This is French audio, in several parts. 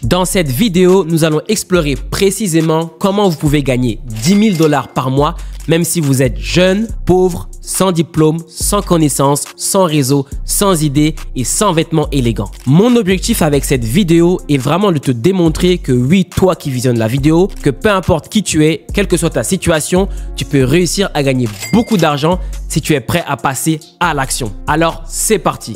Dans cette vidéo, nous allons explorer précisément comment vous pouvez gagner 10 000 $ par mois, même si vous êtes jeune, pauvre, sans diplôme, sans connaissances, sans réseau, sans idées et sans vêtements élégants. Mon objectif avec cette vidéo est vraiment de te démontrer que oui, toi qui visionnes la vidéo, que peu importe qui tu es, quelle que soit ta situation, tu peux réussir à gagner beaucoup d'argent si tu es prêt à passer à l'action. Alors, c'est parti!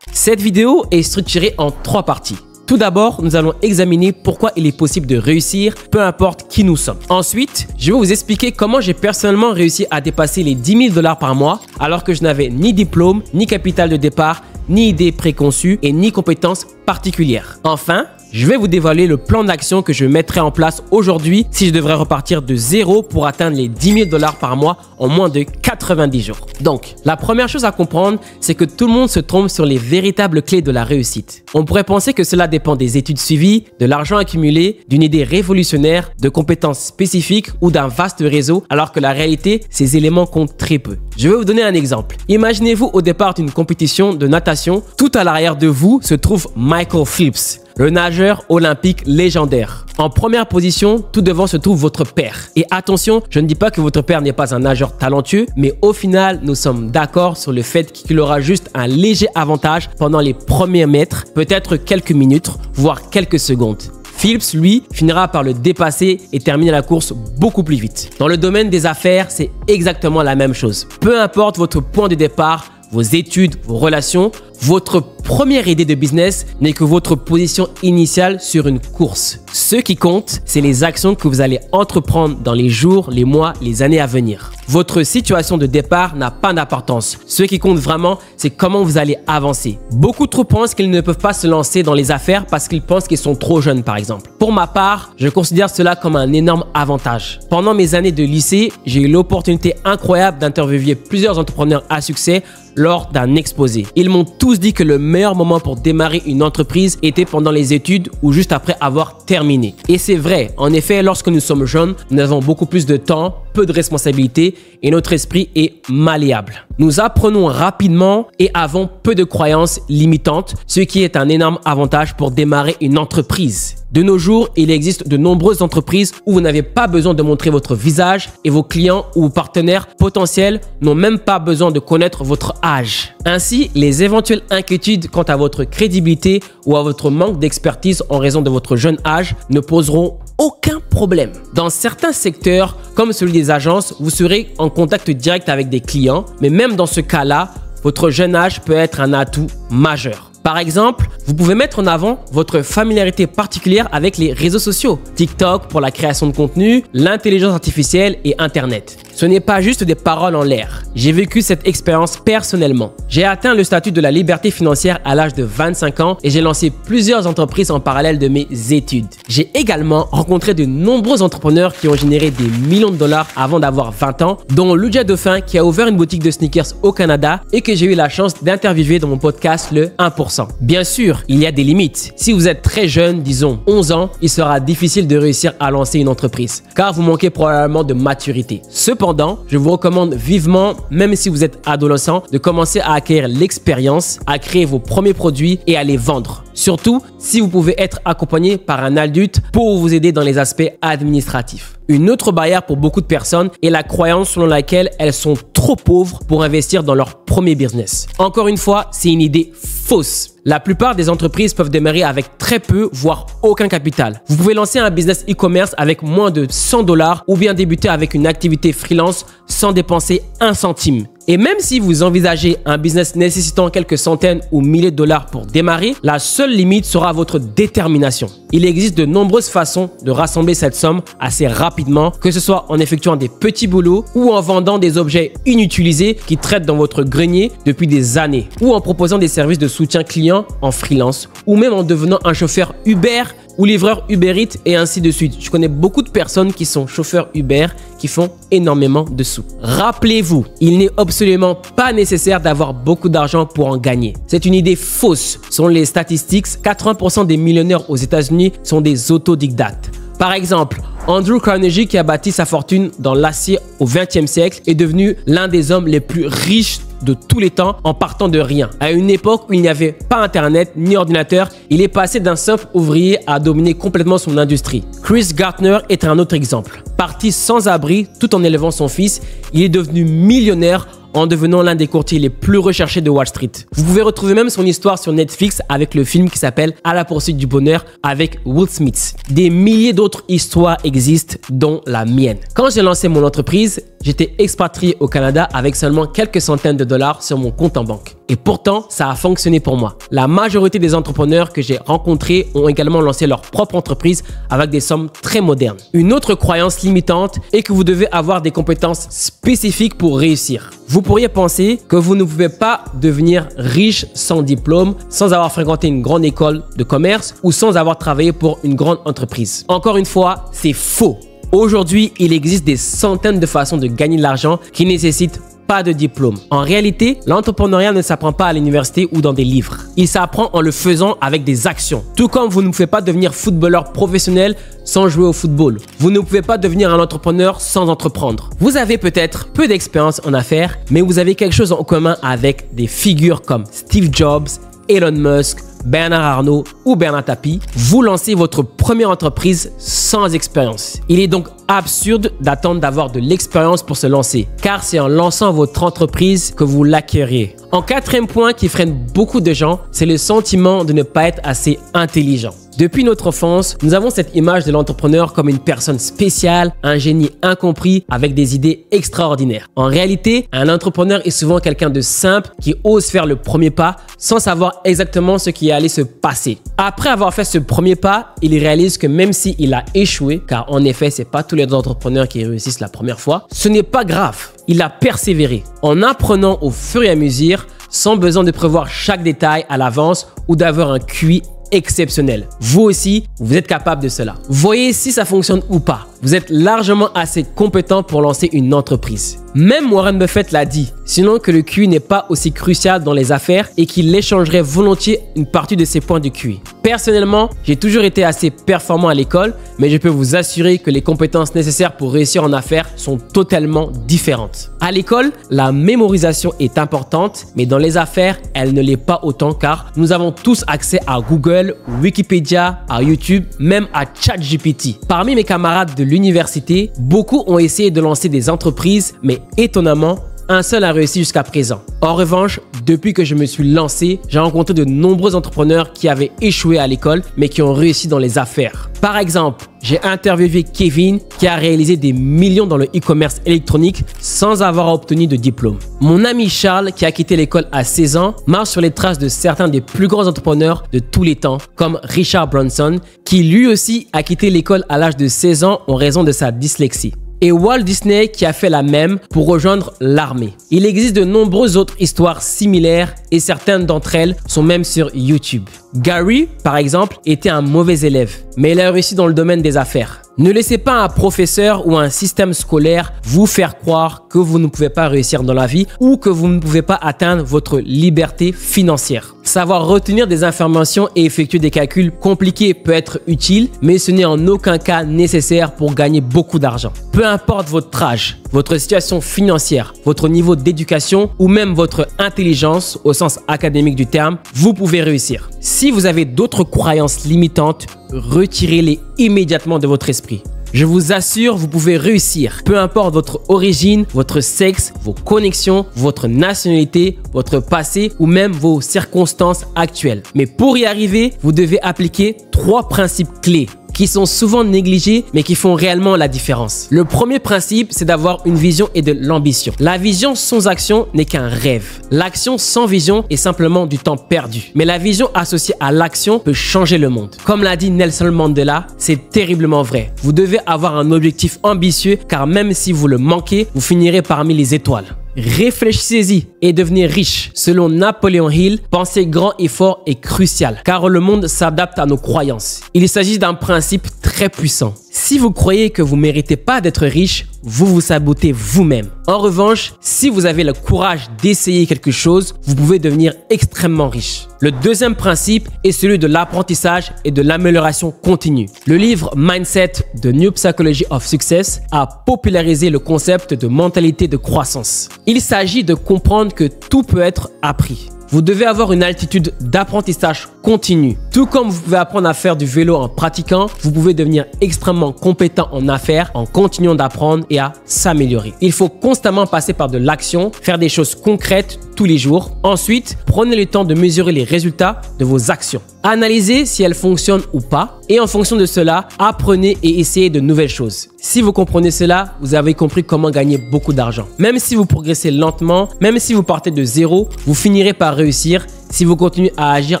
Cette vidéo est structurée en 3 parties. Tout d'abord, nous allons examiner pourquoi il est possible de réussir, peu importe qui nous sommes. Ensuite, je vais vous expliquer comment j'ai personnellement réussi à dépasser les 10 000 $ par mois alors que je n'avais ni diplôme, ni capital de départ, ni idées préconçues et ni compétences particulières. Enfin, je vais vous dévoiler le plan d'action que je mettrai en place aujourd'hui si je devrais repartir de zéro pour atteindre les 10 000 $ par mois en moins de 90 jours. Donc, la première chose à comprendre, c'est que tout le monde se trompe sur les véritables clés de la réussite. On pourrait penser que cela dépend des études suivies, de l'argent accumulé, d'une idée révolutionnaire, de compétences spécifiques ou d'un vaste réseau, alors que la réalité, ces éléments comptent très peu. Je vais vous donner un exemple. Imaginez-vous au départ d'une compétition de natation, tout à l'arrière de vous se trouve Michael Phelps, le nageur olympique légendaire. En première position, tout devant se trouve votre père. Et attention, je ne dis pas que votre père n'est pas un nageur talentueux, mais au final, nous sommes d'accord sur le fait qu'il aura juste un léger avantage pendant les premiers mètres, peut-être quelques minutes, voire quelques secondes. Phelps, lui, finira par le dépasser et terminer la course beaucoup plus vite. Dans le domaine des affaires, c'est exactement la même chose. Peu importe votre point de départ, vos études, vos relations, votre première idée de business n'est que votre position initiale sur une course. Ce qui compte, c'est les actions que vous allez entreprendre dans les jours, les mois, les années à venir. Votre situation de départ n'a pas d'importance. Ce qui compte vraiment, c'est comment vous allez avancer. Beaucoup trop pensent qu'ils ne peuvent pas se lancer dans les affaires parce qu'ils pensent qu'ils sont trop jeunes, par exemple. Pour ma part, je considère cela comme un énorme avantage. Pendant mes années de lycée, j'ai eu l'opportunité incroyable d'interviewer plusieurs entrepreneurs à succès lors d'un exposé. Ils m'ont tous dit que le meilleur moment pour démarrer une entreprise était pendant les études ou juste après avoir terminé. Et c'est vrai, en effet, lorsque nous sommes jeunes, nous avons beaucoup plus de temps, peu de responsabilités et notre esprit est malléable. Nous apprenons rapidement et avons peu de croyances limitantes, ce qui est un énorme avantage pour démarrer une entreprise. De nos jours, il existe de nombreuses entreprises où vous n'avez pas besoin de montrer votre visage et vos clients ou partenaires potentiels n'ont même pas besoin de connaître votre âge. Ainsi, les éventuelles inquiétudes quant à votre crédibilité ou à votre manque d'expertise en raison de votre jeune âge ne poseront aucun problème. Dans certains secteurs, comme celui des agences, vous serez en contact direct avec des clients, mais même dans ce cas-là, votre jeune âge peut être un atout majeur. Par exemple, vous pouvez mettre en avant votre familiarité particulière avec les réseaux sociaux, TikTok pour la création de contenu, l'intelligence artificielle et Internet. Ce n'est pas juste des paroles en l'air. J'ai vécu cette expérience personnellement. J'ai atteint le statut de la liberté financière à l'âge de 25 ans et j'ai lancé plusieurs entreprises en parallèle de mes études. J'ai également rencontré de nombreux entrepreneurs qui ont généré des millions de dollars avant d'avoir 20 ans, dont Ludia Dauphin qui a ouvert une boutique de sneakers au Canada et que j'ai eu la chance d'interviewer dans mon podcast le 1%. Bien sûr, il y a des limites. Si vous êtes très jeune, disons 11 ans, il sera difficile de réussir à lancer une entreprise car vous manquez probablement de maturité. Cependant, je vous recommande vivement, même si vous êtes adolescent, de commencer à acquérir l'expérience, à créer vos premiers produits et à les vendre. Surtout si vous pouvez être accompagné par un adulte pour vous aider dans les aspects administratifs. Une autre barrière pour beaucoup de personnes est la croyance selon laquelle elles sont trop pauvres pour investir dans leur premier business. Encore une fois, c'est une idée fausse. La plupart des entreprises peuvent démarrer avec très peu, voire aucun capital. Vous pouvez lancer un business e-commerce avec moins de 100 $ ou bien débuter avec une activité freelance sans dépenser un centime. Et même si vous envisagez un business nécessitant quelques centaines ou milliers de dollars pour démarrer, la seule limite sera votre détermination. Il existe de nombreuses façons de rassembler cette somme assez rapidement, que ce soit en effectuant des petits boulots ou en vendant des objets inutilisés qui traînent dans votre grenier depuis des années, ou en proposant des services de soutien client en freelance, ou même en devenant un chauffeur Uber ou livreur Uber Eats et ainsi de suite. Je connais beaucoup de personnes qui sont chauffeurs Uber qui font énormément de sous. Rappelez-vous, il n'est absolument pas nécessaire d'avoir beaucoup d'argent pour en gagner. C'est une idée fausse. Selon les statistiques, 80% des millionnaires aux États-Unis sont des autodidactes. Par exemple, Andrew Carnegie, qui a bâti sa fortune dans l'acier au XXe siècle, est devenu l'un des hommes les plus riches de tous les temps en partant de rien. À une époque où il n'y avait pas internet ni ordinateur, il est passé d'un simple ouvrier à dominer complètement son industrie. Chris Gartner est un autre exemple. Parti sans abri tout en élevant son fils, il est devenu millionnaire en devenant l'un des courtiers les plus recherchés de Wall Street. Vous pouvez retrouver même son histoire sur Netflix avec le film qui s'appelle À la poursuite du bonheur avec Will Smith. Des milliers d'autres histoires existent, dont la mienne. Quand j'ai lancé mon entreprise, j'étais expatrié au Canada avec seulement quelques centaines de dollars sur mon compte en banque. Et pourtant, ça a fonctionné pour moi. La majorité des entrepreneurs que j'ai rencontrés ont également lancé leur propre entreprise avec des sommes très modernes. Une autre croyance limitante est que vous devez avoir des compétences spécifiques pour réussir. Vous pourriez penser que vous ne pouvez pas devenir riche sans diplôme, sans avoir fréquenté une grande école de commerce ou sans avoir travaillé pour une grande entreprise. Encore une fois, c'est faux. Aujourd'hui, il existe des centaines de façons de gagner de l'argent qui nécessitent pas de diplôme. En réalité, l'entrepreneuriat ne s'apprend pas à l'université ou dans des livres. Il s'apprend en le faisant avec des actions. Tout comme vous ne pouvez pas devenir footballeur professionnel sans jouer au football. Vous ne pouvez pas devenir un entrepreneur sans entreprendre. Vous avez peut-être peu d'expérience en affaires, mais vous avez quelque chose en commun avec des figures comme Steve Jobs, Elon Musk, Bernard Arnault ou Bernard Tapie. Vous lancez votre première entreprise sans expérience. Il est donc absurde d'attendre d'avoir de l'expérience pour se lancer, car c'est en lançant votre entreprise que vous l'acquérez. En quatrième point qui freine beaucoup de gens, c'est le sentiment de ne pas être assez intelligent. Depuis notre enfance, nous avons cette image de l'entrepreneur comme une personne spéciale, un génie incompris avec des idées extraordinaires. En réalité, un entrepreneur est souvent quelqu'un de simple qui ose faire le premier pas sans savoir exactement ce qui allait se passer. Après avoir fait ce premier pas, il réalise que même s'il a échoué, car en effet, c'est pas tous les entrepreneurs qui réussissent la première fois, ce n'est pas grave. Il a persévéré en apprenant au fur et à mesure sans besoin de prévoir chaque détail à l'avance ou d'avoir un QI exceptionnel. Vous aussi, vous êtes capable de cela. Voyez si ça fonctionne ou pas. Vous êtes largement assez compétent pour lancer une entreprise. Même Warren Buffett l'a dit, sinon que le QI n'est pas aussi crucial dans les affaires et qu'il échangerait volontiers une partie de ses points de QI. Personnellement, j'ai toujours été assez performant à l'école, mais je peux vous assurer que les compétences nécessaires pour réussir en affaires sont totalement différentes. À l'école, la mémorisation est importante, mais dans les affaires, elle ne l'est pas autant car nous avons tous accès à Google, Wikipédia, à YouTube, même à ChatGPT. Parmi mes camarades de l'université, beaucoup ont essayé de lancer des entreprises, mais étonnamment, un seul a réussi jusqu'à présent. En revanche, depuis que je me suis lancé, j'ai rencontré de nombreux entrepreneurs qui avaient échoué à l'école, mais qui ont réussi dans les affaires. Par exemple, j'ai interviewé Kevin qui a réalisé des millions dans le e-commerce électronique sans avoir obtenu de diplôme. Mon ami Charles, qui a quitté l'école à 16 ans, marche sur les traces de certains des plus grands entrepreneurs de tous les temps, comme Richard Branson, qui lui aussi a quitté l'école à l'âge de 16 ans en raison de sa dyslexie. Et Walt Disney qui a fait la même pour rejoindre l'armée. Il existe de nombreuses autres histoires similaires et certaines d'entre elles sont même sur YouTube. Gary, par exemple, était un mauvais élève, mais il a réussi dans le domaine des affaires. Ne laissez pas un professeur ou un système scolaire vous faire croire que vous ne pouvez pas réussir dans la vie ou que vous ne pouvez pas atteindre votre liberté financière. Savoir retenir des informations et effectuer des calculs compliqués peut être utile, mais ce n'est en aucun cas nécessaire pour gagner beaucoup d'argent. Peu importe votre âge, votre situation financière, votre niveau d'éducation ou même votre intelligence au sens académique du terme, vous pouvez réussir. Si vous avez d'autres croyances limitantes, retirez-les immédiatement de votre esprit. Je vous assure, vous pouvez réussir. Peu importe votre origine, votre sexe, vos connexions, votre nationalité, votre passé ou même vos circonstances actuelles. Mais pour y arriver, vous devez appliquer 3 principes clés qui sont souvent négligés mais qui font réellement la différence. Le premier principe, c'est d'avoir une vision et de l'ambition. La vision sans action n'est qu'un rêve. L'action sans vision est simplement du temps perdu. Mais la vision associée à l'action peut changer le monde. Comme l'a dit Nelson Mandela, c'est terriblement vrai. Vous devez avoir un objectif ambitieux car même si vous le manquez, vous finirez parmi les étoiles. Réfléchissez-y et devenez riche. Selon Napoléon Hill, penser grand et fort est crucial car le monde s'adapte à nos croyances. Il s'agit d'un principe très puissant. Si vous croyez que vous ne méritez pas d'être riche, vous vous sabotez vous-même. En revanche, si vous avez le courage d'essayer quelque chose, vous pouvez devenir extrêmement riche. Le deuxième principe est celui de l'apprentissage et de l'amélioration continue. Le livre Mindset, The New Psychology of Success a popularisé le concept de mentalité de croissance. Il s'agit de comprendre que tout peut être appris. Vous devez avoir une attitude d'apprentissage continu. Tout comme vous pouvez apprendre à faire du vélo en pratiquant, vous pouvez devenir extrêmement compétent en affaires en continuant d'apprendre et à s'améliorer. Il faut constamment passer par de l'action, faire des choses concrètes tous les jours. Ensuite, prenez le temps de mesurer les résultats de vos actions. Analysez si elles fonctionnent ou pas et en fonction de cela, apprenez et essayez de nouvelles choses. Si vous comprenez cela, vous avez compris comment gagner beaucoup d'argent. Même si vous progressez lentement, même si vous partez de zéro, vous finirez par réussir si vous continuez à agir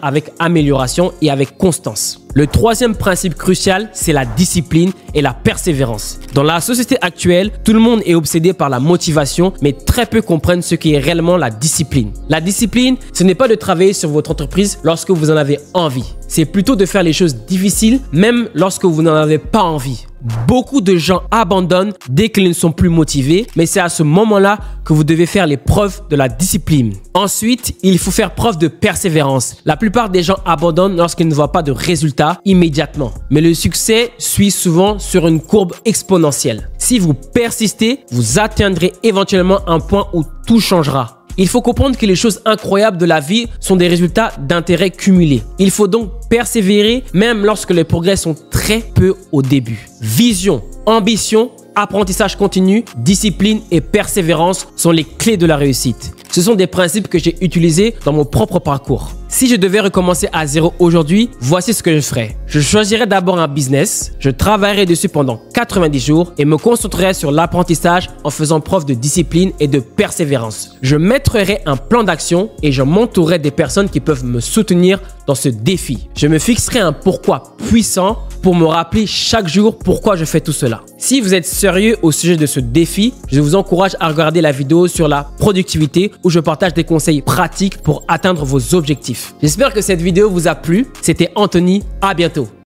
avec amélioration et avec constance. Le troisième principe crucial, c'est la discipline et la persévérance. Dans la société actuelle, tout le monde est obsédé par la motivation, mais très peu comprennent ce qu'est réellement la discipline. La discipline, ce n'est pas de travailler sur votre entreprise lorsque vous en avez envie. C'est plutôt de faire les choses difficiles, même lorsque vous n'en avez pas envie. Beaucoup de gens abandonnent dès qu'ils ne sont plus motivés, mais c'est à ce moment-là que vous devez faire les preuves de la discipline. Ensuite, il faut faire preuve de persévérance. La plupart des gens abandonnent lorsqu'ils ne voient pas de résultats immédiatement. Mais le succès suit souvent sur une courbe exponentielle. Si vous persistez, vous atteindrez éventuellement un point où tout changera. Il faut comprendre que les choses incroyables de la vie sont des résultats d'intérêt cumulés. Il faut donc persévérer même lorsque les progrès sont très peu au début. Vision, ambition, apprentissage continu, discipline et persévérance sont les clés de la réussite. Ce sont des principes que j'ai utilisés dans mon propre parcours. Si je devais recommencer à zéro aujourd'hui, voici ce que je ferais. Je choisirais d'abord un business, je travaillerais dessus pendant 90 jours et me concentrerais sur l'apprentissage en faisant preuve de discipline et de persévérance. Je mettrais un plan d'action et je m'entourerais des personnes qui peuvent me soutenir dans ce défi. Je me fixerai un pourquoi puissant pour me rappeler chaque jour pourquoi je fais tout cela. Si vous êtes sérieux au sujet de ce défi, je vous encourage à regarder la vidéo sur la productivité où je partage des conseils pratiques pour atteindre vos objectifs. J'espère que cette vidéo vous a plu. C'était Anthony, à bientôt.